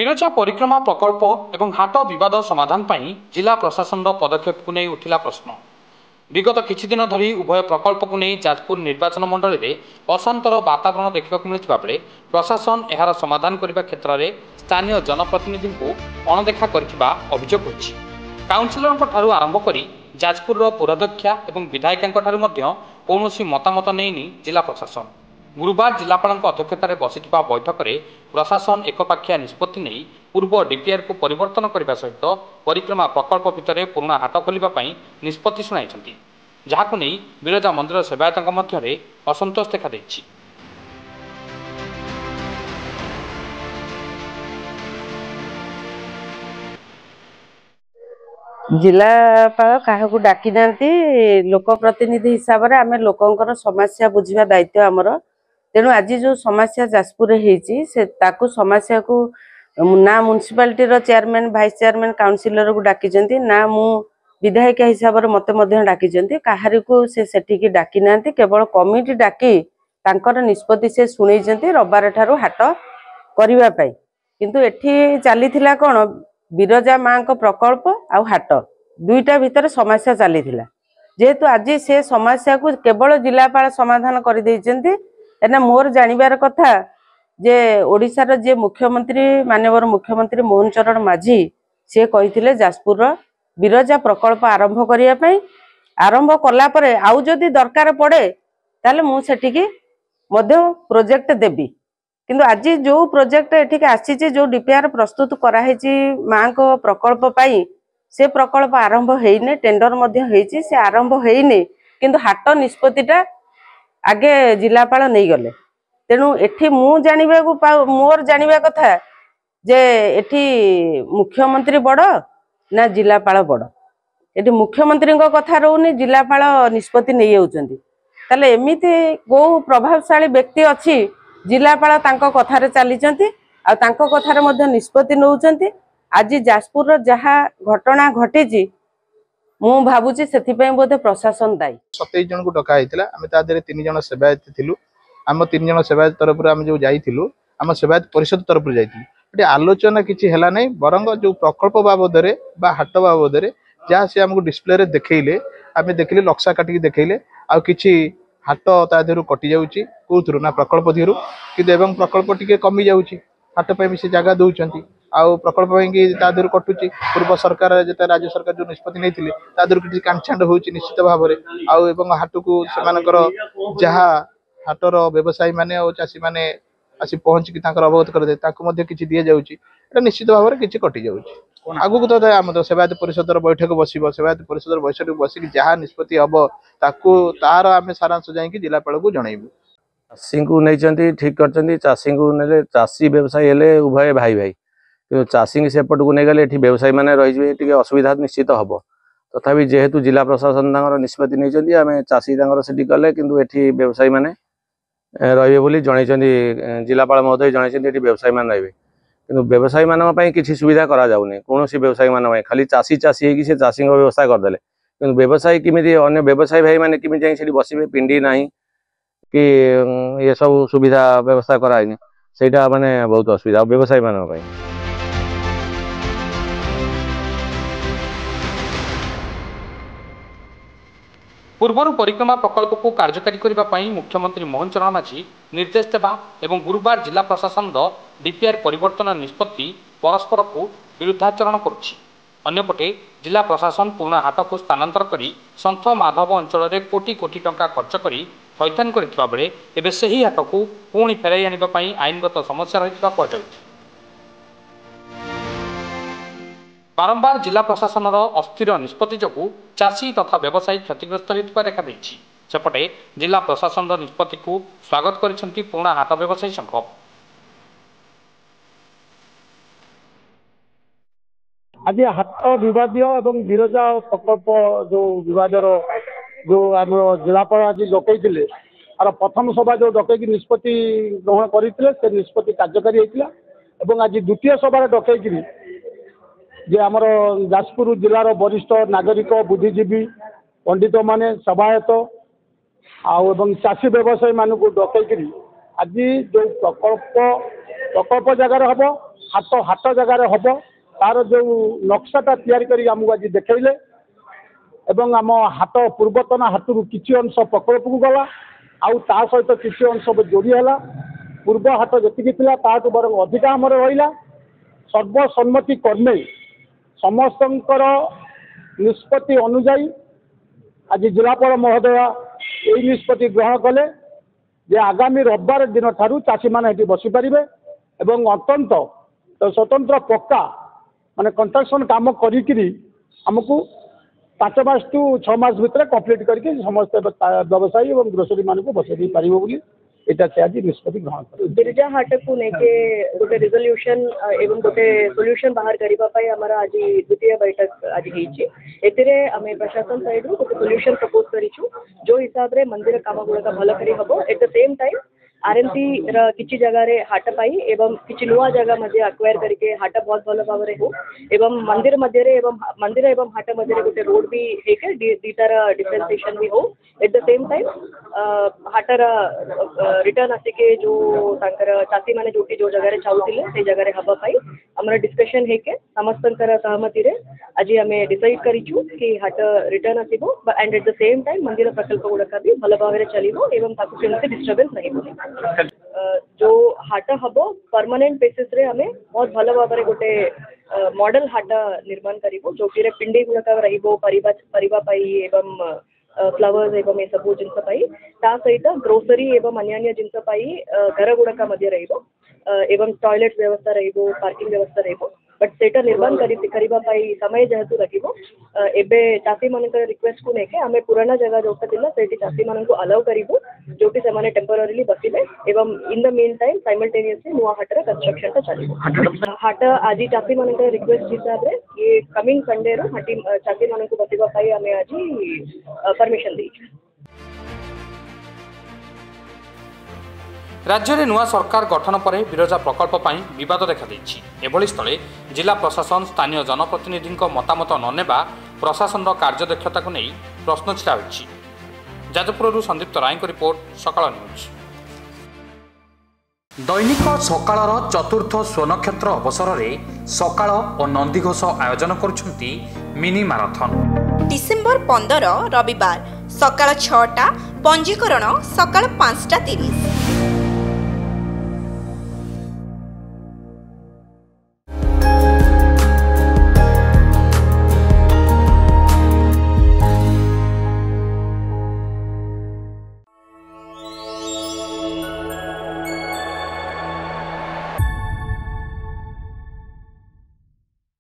ବିରଜା ପରିକ୍ରମା ପ୍ରକଳ୍ପ ଏବଂ ହାଟ ବିବାଦ ସମାଧାନ ପାଇଁ ଜିଲ୍ଲା ପ୍ରଶାସନର ପଦକ୍ଷେପକୁ ନେଇ ଉଠିଲା ପ୍ରଶ୍ନ। ବିଗତ କିଛି ଦିନ ଧରି ଉଭୟ ପ୍ରକଳ୍ପକୁ ନେଇ ଯାଜପୁର ନିର୍ବାଚନ ମଣ୍ଡଳୀରେ ଅଶାନ୍ତର ବାତାବରଣ ଦେଖିବାକୁ ମିଳିଥିବା ବେଳେ ପ୍ରଶାସନ ଏହାର ସମାଧାନ କରିବା କ୍ଷେତ୍ରରେ ସ୍ଥାନୀୟ ଜନପ୍ରତିନିଧିଙ୍କୁ ଅଣଦେଖା କରିଥିବା ଅଭିଯୋଗ ହୋଇଛି। କାଉନସିଲରଙ୍କ ଠାରୁ ଆରମ୍ଭ କରି ଯାଜପୁରର ପୌରାଧ୍ୟକ୍ଷା ଏବଂ ବିଧାୟିକାଙ୍କ ଠାରୁ ମଧ୍ୟ କୌଣସି ମତାମତ ନେଇନି ଜିଲ୍ଲା ପ୍ରଶାସନ। ଗୁରୁବାର ଜିଲ୍ଲାପାଳଙ୍କ ଅଧ୍ୟକ୍ଷତାରେ ବସିଥିବା ବୈଠକରେ ପ୍ରଶାସନ ଏକପାଖିଆ ନିଷ୍ପତ୍ତି ନେଇ ପୂର୍ବ ଡିପିଆରକୁ ପରିବର୍ତ୍ତନ କରିବା ସହିତ ପରିକ୍ରମା ପ୍ରକଳ୍ପ ଭିତରେ ପୁରୁଣା ହାଟ ଖୋଲିବା ପାଇଁ ନିଷ୍ପତ୍ତି ଶୁଣାଇଛନ୍ତି, ଯାହାକୁ ନେଇ ବିରଜା ମନ୍ଦିର ସେବାୟତଙ୍କ ମଧ୍ୟରେ ଅସନ୍ତୋଷ ଦେଖାଦେଇଛି। जिलापाल काहाकू डाकी नांती लोक प्रतिनिधि हिसाब से आम लोकंकर समस्या बुझा दायित्व आमर। तेणु आज जो समस्या जाजपुर से समस्या को ना municipality chairman vice chairman councillor को डाकी ना मु विधायिका हिसाब से मत डाकी कहारी को से डाकी ना केवल कमिटी डाकी तांकर निष्पत्ति से शुणी रविवार ठारू हाट करने किंतु एठी चली कौन बिरजा माँ प्रकल्प आउ हाट दुईटा भितर समस्या चली जेहेतु आज से समस्या को केवल जिलापाल समाधान कर देना मोर जानवर कथा जे ओडिशार जे मुख्यमंत्री माननीय मुख्यमंत्री मोहन चरण माझी से कही जाजपुर बिरजा प्रकल्प आरंभ करने आरंभ कलापर आउ जदि दरकार पड़े ताले मुझे प्रोजेक्ट देवी किंतु आज जो प्रोजेक्ट एठिक आसी जो डीपीआर प्रस्तुत कराई माँ को प्रकल्प पाई से प्रकल्प आरंभ होने टेंडर होती से आरंभ होने किंतु हाट निष्पत्तिटा आगे जिलापाल नहीं गले। तेणु एठी मु जानिबा को मोर जानिबा कथा जे एठी मुख्यमंत्री बड़ ना जिलापाल बड़ एठी मुख्यमंत्री कथा रोनी जिलापाल निष्पत्ति नहीं होउचंदी ताले एमिति को प्रभावशाली व्यक्ति अच्छी जिलापाल तांको कथारे चलीचंती आ तांको कथारे मध्य निष्पत्ति नउचंती। आज जाजपुर जहाँ घटना घटी मु भावुची सेथिपई बोधे प्रशासन दायी। 27 जन को डका होता आम तादे 3 जन सेवायत थिलु आम 3 जन सेवायत तरफ आम जो जाइलु आम सेवायत परिषद तरफ जाइलु आलोचना किसी है ना बरंग जो प्रकल्प बाबद बा हाट बाबद जहाँ सी आमको डिस्प्ले देखले आम देखिले नक्शा काटिकी देखले आ किछि हाट ता देहरु कटि जाउची कोथरु ना प्रकल्प देहरु कि एवं प्रकल्प टिके कमी जाउची हाट पे भी से जगह दउचंती आउ प्रकल्प कि देहरु कटुची पूर्व सरकार जिते राज्य सरकार जो निष्पत्ति नहीं ता देहरु किछि कांछांड होउची निश्चित भाव में आउ एवं हाट को सेमानकर जहाँ हाटर व्यवसायी माने और चाषी माने आसी पहुंची अवगत कर किसी दि जाउची निश्चित भाव में किसी कटि जाउची आगु तो आम तो सेवायत परिषद बैठक बस सेवायत परिषद बैठक बसिक जहाँ निष्पत्ति हम तार आम सारांश जाकि जिलापाल को जनइबू। चाषी को नहीं ठीक कर चाषी को ने चाषी व्यवसायी हेले उभय भाई भाई कि चाषी सेपट को नहीं गले व्यवसायी मैंने रही असुविधा निश्चित हम तथापि जेहेतु जिला प्रशासन निष्पत्ति नहीं आम चाषी से गले कि व्यवसायी मैंने रे जन जिलापाल महोदय जन व्यवसायी मैंने रे कि व्यवसायी मानों किसी सुविधा करा जाउनी कौन व्यवसायी मानों खाली चाषी चाषी हो चाषी व्यवस्था करदे कि व्यवसायी किमी अन्य व्यवसायी भाई मैंने किमी जाए बसवे पिंडी ना कि ये सब सुविधा व्यवस्था कराइनी सेटा माने बहुत असुविधा व्यवसायी मानों पूर्व परिक्रमा प्रकल्प को कार्यकारी करने मुख्यमंत्री मोहन चरण माझी निर्देश देवा और गुरुवार जिला प्रशासन डीपीआर परिवर्तन निष्पत्ति परस्पर को विरुद्धाचरण करपटे जिला प्रशासन पुराणा हाट को स्थानांतर कर सन्थ माधव अंचल में कोटी कोटी टंका खर्च कर थैथान करथिबा बेले एबे सही हाट को पुणी फेराई आनिबा पई आईनगत समस्या रहितबा कहजाउछि। बारंबार जिला प्रशासन अस्थिर निष्पत्ति जो चाषी तथा व्यवसायी क्षतिग्रस्त होता देखा सेपटे जिला प्रशासन निष्पत्ति को स्वागत कर पुराणा हाट व्यवसायी संघ। आज हाट विवादीय और बिरजा प्रकल्प जो विवादर जो आम जिलापाल आज डकई आर प्रथम सभा जो डकई निष्पत्ति ग्रहण करते से निष्पत्ति कार्यकारी होता आज द्वितीय सभा डकई जे आमर जाजपुर जिलार वरिष्ठ नागरिक बुद्धिजीवी पंडित माने सभायत आउ चाषी व्यवसायी मान को डकई आज जो प्रकल्प जगार हम हाट जगार हम तार जो नक्शाटा तैयारी करी आमको आज देखले एवं आम हाट पूर्वतन हाटरू किसी अंश प्रकल्प को गला आउ ता सहित किसी अंश जोड़ी है पूर्व हाट जी ताठू बरং अधिका आमर रहा सर्वसम्मति क्रमे समस्त निष्पत्ति अनुजाई आज जिलापाल महोदय यही निष्पत्ति ग्रहण कले जे आगामी रविवार दिन ठारू चाषी मैंने बसीपारे एवं अत्यंत स्वतंत्र पक्का माने कंस्ट्रक्शन काम करी आमको 5 मास टू 6 मास भितर कंप्लीट करके समस्त व्यवसायी और ग्रोसरी मान को बसई पार यहाँ से आज निष्पत्ति ग्रहण कर बिरजा हाट को लेके गोटे रिजोल्यूशन एवं गोटे सोल्यूशन बाहर करने आमर आज द्वितीय बैठक आज होती आम प्रशासन साइड गोटे सोल्यूशन प्रपोज करूँ जो हिसाब से मंदिर काम गुड़ाक भल कर हम eight the same time RMC किसी जगह हाट पाई एवं किसी नुआ जगह मध्य आक्वायर करके हाट बहुत भल भाव हो एवं मंदिर मध्य मंदिर एवं हाट मध्य गोटे रोड भी है दीटार डिफरेंसिएशन भी हो एट द सेम टाइम हाटर रिटर्न आसिके जो चाषी मैंने जो जगह चाहूले से जगह हवा पाई आमर डिस्कशन है समस्त सहमति आज आम डिसाइड करूँ कि हाट रिटर्न आसो and eight the same time मंदिर प्रकल्प गुड़ाक भी भल भाव चलो एवं डिस्टर्बेंस नहीं जो हाट हम परमानेंट बेसिस रे हमें बहुत भल भाव गोटे मॉडल हाट निर्माण करूँ जो पिंडी गुड़ाक परिबा एवं फ्लावर्स एवं ये सब जिनस सहित ग्रोसरी एवं अन्य जिनस घर गुड़ाक एवं टॉयलेट व्यवस्था पार्किंग व्यवस्था बट सेटा निर्माण करने समय जेहेतु लगे चाषी मान रिक्वेस्ट को लेके आम पुराना जगह जोटा था से चाषी मान को अलाउ करूँ जो से टेम्पोरारी बसले एवं in the main time simultaneously नुआ हाटर कंस्ट्रक्शन चलो हाट आज चाषी मान रिक्वेस्ट हिसाब से ये कमिंग संडे चाषी मान को बसवाई आम आज परमिशन दी राज्य में नुआ सरकार गठन पर बिरजा प्रकल्प पर विवाद देखा एभली स्थले जिला प्रशासन स्थानीय जनप्रतिनिधि मतामत ननेबा प्रशासन कार्यदक्षता को नहीं प्रश्न छिड़ा होइछि। जाजपुर संदीप्त राय रिपोर्ट सकाळ न्यूज। दैनिक सकाळर चतुर्थ स्वर्णक्षेत्र अवसर में सकाळ और नंदीघोष आयोजन करुछंती मिनी माराथन। डिसेम्बर 15 रविवार सकाळ 6टा पंजीकरण सकाळ 5:30।